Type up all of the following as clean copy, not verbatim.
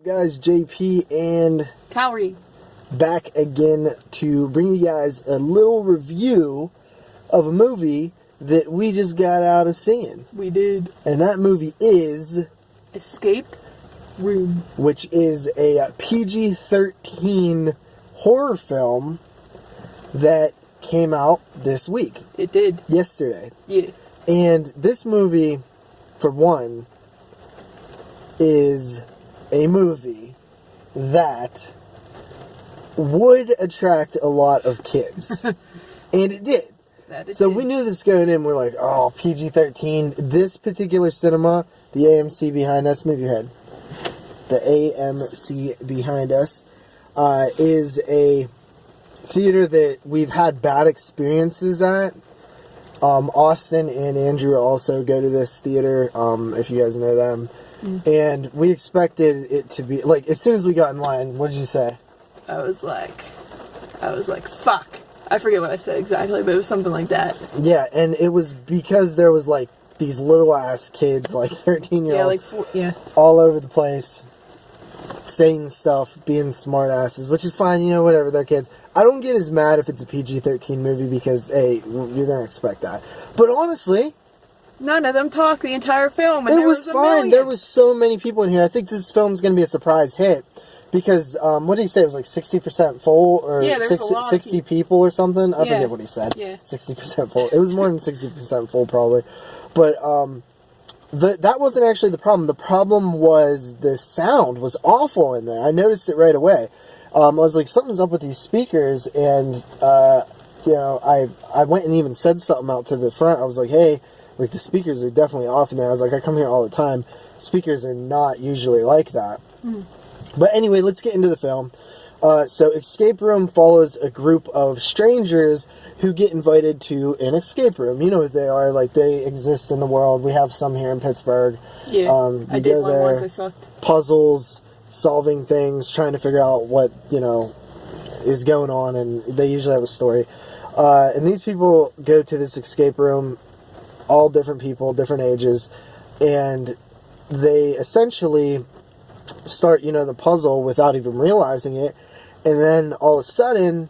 Guys, JP and Cowrie back again to bring you guys a little review of a movie that we just got out of seeing. We did. And that movie is Escape Room, which is a PG-13 horror film that came out this week. It did. Yesterday. Yeah. And this movie, for one, is a movie that would attract a lot of kids. And it did. So we knew this going in. We're like, oh, PG-13. This particular cinema, the AMC behind us, move your head. The AMC behind us is a theater that we've had bad experiences at. Austin and Andrew also go to this theater, if you guys know them. And we expected it to be, like, as soon as we got in line, what did you say? I was like, fuck. I forget what I said exactly, but it was something like that. Yeah, and it was because there was, like, these little-ass kids, like 13-year-olds, all over the place, saying stuff, being smart-asses, which is fine, you know, whatever, they're kids. I don't get as mad if it's a PG-13 movie because, hey, you're going to expect that. But honestly, none of them talked the entire film, and it was fine. There was so many people in here. I think this film's going to be a surprise hit because, what did he say? It was like 60% full or 60 people or something? I forget what he said. Yeah. 60% full. It was more than 60% full probably. But that wasn't actually the problem. The problem was the sound was awful in there. I noticed it right away. I was like, something's up with these speakers, and, you know, I went and even said something out to the front. I was like, hey, like, the speakers are definitely off in there. I was like, I come here all the time. Speakers are not usually like that. But anyway, let's get into the film. So Escape Room follows a group of strangers who get invited to an escape room. You know what they are. Like, they exist in the world. We have some here in Pittsburgh. Yeah, I did one once. I sucked. Puzzles, solving things, trying to figure out what, you know, is going on. And they usually have a story. And these people go to this escape room, all different people, different ages. And they essentially start, you know, the puzzle without even realizing it, and then all of a sudden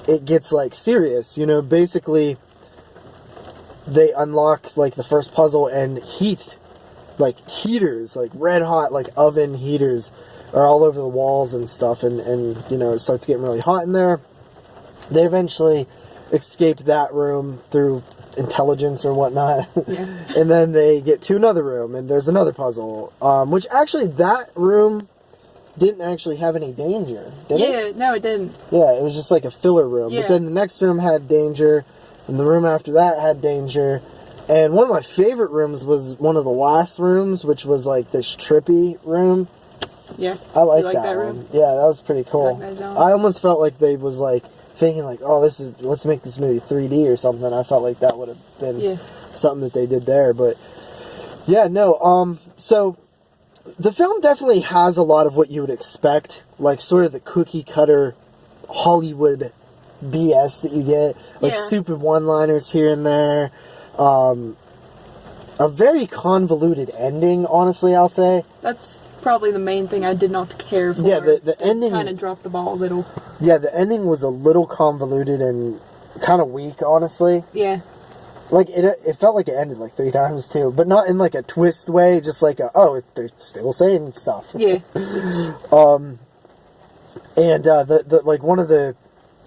it gets like serious, you know. Basically they unlock like the first puzzle, and heaters, like red hot, like oven heaters are all over the walls and stuff, and you know, it starts getting really hot in there. They eventually escape that room through intelligence or whatnot. And then they get to another room, and there's another puzzle, which actually that room didn't actually have any danger, did it? No, it didn't. Yeah, it was just like a filler room. But then the next room had danger, and the room after that had danger. And one of my favorite rooms was one of the last rooms, which was like this trippy room. Yeah, I like that room. Yeah, that was pretty cool. I almost felt like they was like thinking like, oh, let's make this movie 3D or something. I felt like that would have been something that they did there. But yeah, no, so the film definitely has a lot of what you would expect, like sort of the cookie cutter Hollywood BS that you get, like stupid one-liners here and there, a very convoluted ending, honestly, I'll say. That's probably the main thing I did not care for. Yeah, the ending kind of dropped the ball a little. Yeah, the ending was a little convoluted and kind of weak, honestly. Yeah. Like, it felt like it ended like 3 times, too. But not in, like, a twist way, just like, they're still saying stuff. Yeah. And, like, one of the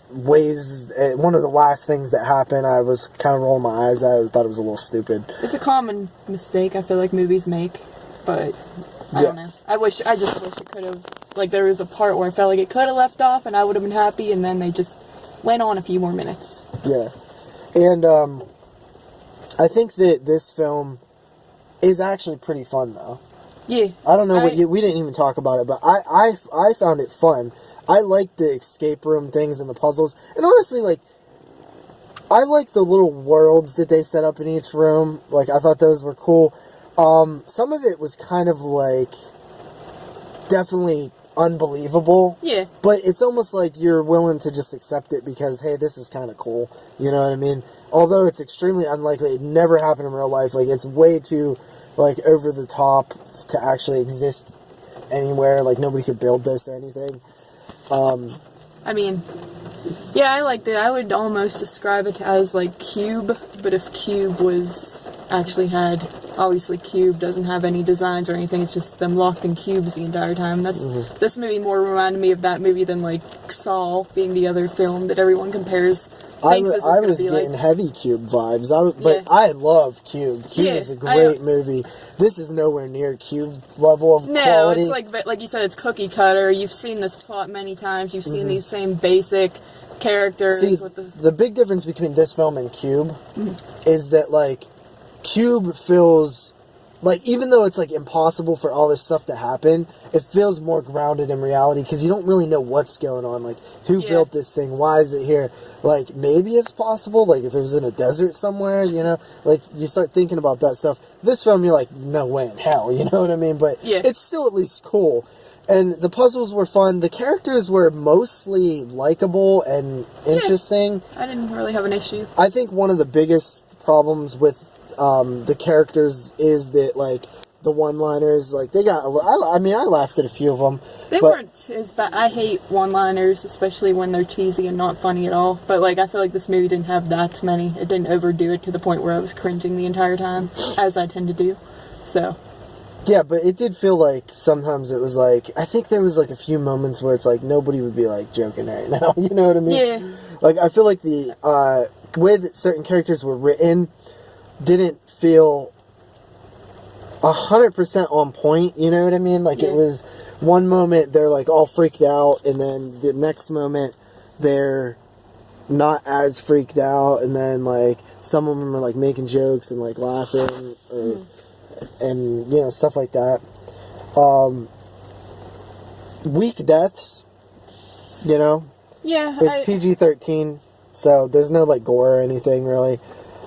ways, one of the last things that happened, I was kind of rolling my eyes. I thought it was a little stupid. It's a common mistake I feel like movies make, but I don't know. I just wish it could have, like, there was a part where I felt like it could have left off and I would have been happy, and then they just went on a few more minutes. Yeah. And, I think that this film is actually pretty fun, though. Yeah. I don't know we didn't even talk about it, but I found it fun. I like the escape room things and the puzzles. And honestly, like, I like the little worlds that they set up in each room. Like, I thought those were cool. Some of it was kind of, like, definitely unbelievable. Yeah. But it's almost like you're willing to just accept it because, hey, this is kind of cool. You know what I mean? Although it's extremely unlikely, it never happened in real life. Like, it's way too, like, over the top to actually exist anywhere. Like, nobody could build this or anything. I mean, yeah, I liked it. I would almost describe it as like Cube, but if Cube was actually had, obviously Cube doesn't have any designs or anything, it's just them locked in cubes the entire time. That's This movie more reminded me of that movie than like Saw being the other film that everyone compares. I Thinks was this is gonna be getting like, heavy Cube vibes. Yeah. I love Cube. Cube Yeah, is a great movie. This is nowhere near Cube level of no, quality. it's like you said, it's cookie cutter. You've seen this plot many times. You've seen these same basic characters. See, with the big difference between this film and Cube is that, like, Cube feels like, even though it's like impossible for all this stuff to happen, it feels more grounded in reality because you don't really know what's going on. Like, who built this thing? Why is it here? Like, maybe it's possible. Like, if it was in a desert somewhere, you know, like, you start thinking about that stuff. This film, you're like, no way in hell, you know what I mean? But it's still at least cool. And the puzzles were fun. The characters were mostly likable and interesting. I didn't really have an issue. I think one of the biggest problems with the characters is that, like, the one-liners, like, they got, I mean, I laughed at a few of them. They weren't as bad. I hate one-liners, especially when they're cheesy and not funny at all. But, like, I feel like this movie didn't have that many. It didn't overdo it to the point where I was cringing the entire time, as I tend to do. So. Yeah, but it did feel like sometimes it was like, I think there was, like, a few moments where it's like nobody would be, like, joking right now. You know what I mean? Yeah. Like, I feel like the way that certain characters were written didn't feel 100% on point, you know what I mean? Like, it was one moment they're, like, all freaked out, and then the next moment they're not as freaked out, and then, like, some of them are, like, making jokes and, like, laughing, or, and, you know, stuff like that. Weak deaths, you know? Yeah. It's PG-13, so there's no, like, gore or anything, really.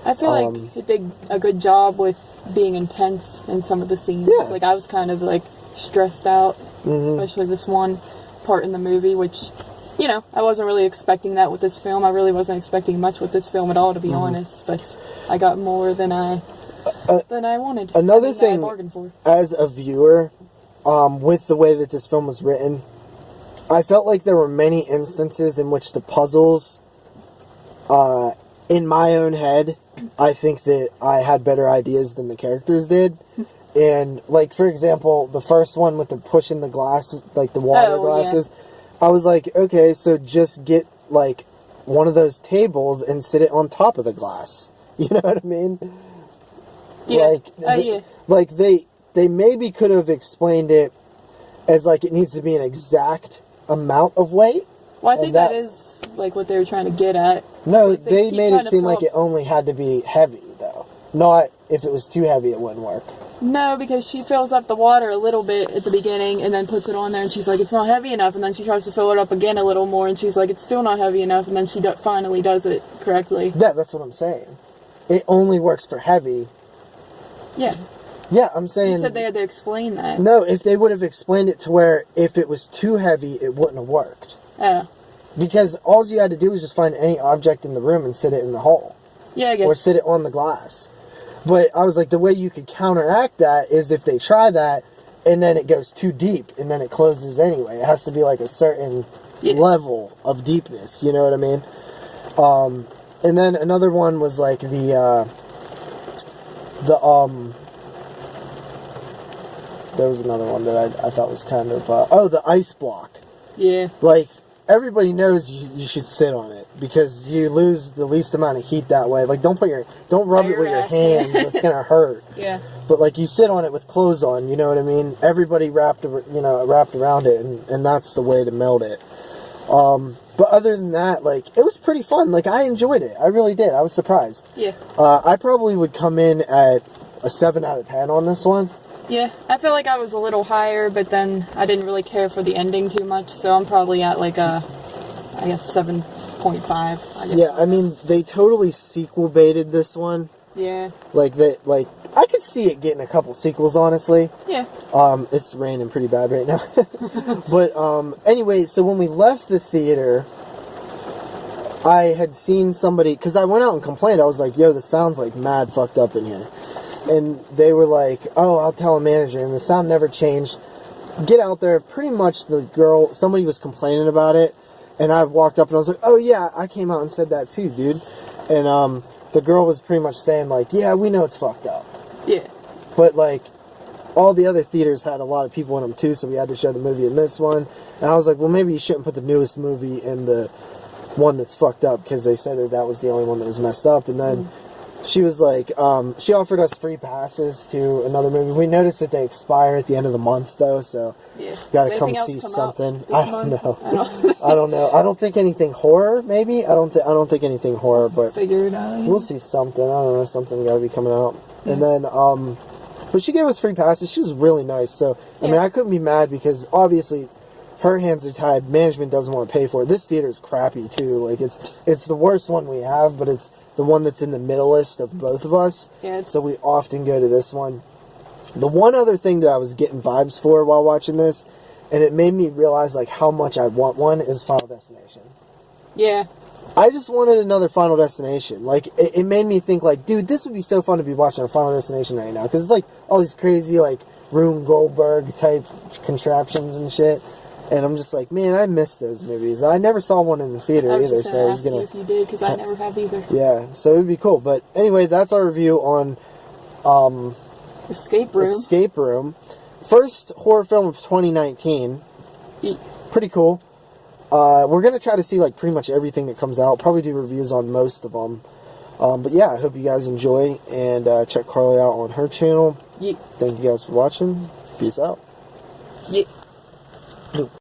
I feel like it did a good job with being intense in some of the scenes. Yeah. Like, I was kind of, like, stressed out, especially this one part in the movie, which, you know, I wasn't really expecting that with this film. I really wasn't expecting much with this film at all, to be honest, but I got more than I wanted. Another I thing, bargained for. as a viewer, with the way that this film was written, I felt like there were many instances in which the puzzles, in my own head, I think that I had better ideas than the characters did. And, like, for example, the first one with the pushing the glasses, like the water glasses, I was like, okay, so just get, like, one of those tables and sit it on top of the glass. You know what I mean? Yeah. Like, they maybe could have explained it as, like, it needs to be an exact amount of weight. Well, I think that is, like, what they were trying to get at. No, like they made it seem like it only had to be heavy, though. Not if it was too heavy, it wouldn't work. No, because she fills up the water a little bit at the beginning and then puts it on there and she's like, it's not heavy enough. And then she tries to fill it up again a little more and she's like, it's still not heavy enough. And then she finally does it correctly. Yeah, that's what I'm saying. It only works for heavy. Yeah. Yeah, I'm saying... You said they had to explain that. No, if they would have explained it to where if it was too heavy, it wouldn't have worked. Oh. Because all you had to do was just find any object in the room and sit it in the hole. Yeah, I guess. Or sit it on the glass. But I was like, the way you could counteract that is if they try that, and then it goes too deep, and then it closes anyway. It has to be like a certain level of deepness, you know what I mean? And then another one was like there was another one that I thought was kind of, the ice block. Yeah. Like, everybody knows you should sit on it because you lose the least amount of heat that way. Like, don't rub it with your hands. It's gonna hurt. Yeah. But like, you sit on it with clothes on. You know what I mean? Everybody wrapped around it, and that's the way to melt it. But other than that, like, it was pretty fun. Like, I enjoyed it. I really did. I was surprised. Yeah. I probably would come in at a 7 out of 10 on this one. Yeah, I feel like I was a little higher, but then I didn't really care for the ending too much, so I'm probably at like a, I guess, 7.5. I guess. Yeah, I mean, they totally sequel baited this one. Yeah. Like, I could see it getting a couple sequels, honestly. Yeah. It's raining pretty bad right now. But, anyway, so when we left the theater, I had seen somebody, because I went out and complained, I was like, yo, the sound's like mad fucked up in here. And they were like, oh, I'll tell a manager, and the sound never changed. get out there. Pretty much the girl, somebody was complaining about it, and I walked up and I was like, oh yeah, I came out and said that too, dude. And the girl was pretty much saying like, yeah, we know it's fucked up. Yeah. But like, all the other theaters had a lot of people in them too, so we had to show the movie in this one. And I was like, well, maybe you shouldn't put the newest movie in the one that's fucked up, because they said that was the only one that was messed up. And then she was like, she offered us free passes to another movie. We noticed that they expire at the end of the month though, so Yeah. gotta Does come anything see else come something. out this I don't month? know. I don't I don't know. I don't think anything horror. Maybe I don't think anything horror, but figure it out. we'll see something. I don't know. Something got to be coming out. And then, but she gave us free passes. She was really nice. So I mean, I couldn't be mad, because obviously her hands are tied. Management doesn't want to pay for it. This theater is crappy too. Like it's the worst one we have, but it's the one that's in the middleest of both of us. Yeah, So we often go to this one. The one other thing that I was getting vibes for while watching this, and it made me realize like how much I want one, is Final Destination. Yeah. I just wanted another Final Destination. Like, it made me think, like, dude, this would be so fun to be watching a Final Destination right now. Because it's, like, all these crazy, like, Rube Goldberg-type contraptions and shit. And I'm just like, man, I miss those movies. I never saw one in the theater I was either, just so I gonna was ask you gonna... if you did, because I never have either. Yeah, so it would be cool. But anyway, that's our review on Escape Room. Escape Room. First horror film of 2019. Pretty cool. We're going to try to see like pretty much everything that comes out. Probably do reviews on most of them. But yeah, I hope you guys enjoy, and check Carly out on her channel. Yeah. Thank you guys for watching. Peace out. Yeah.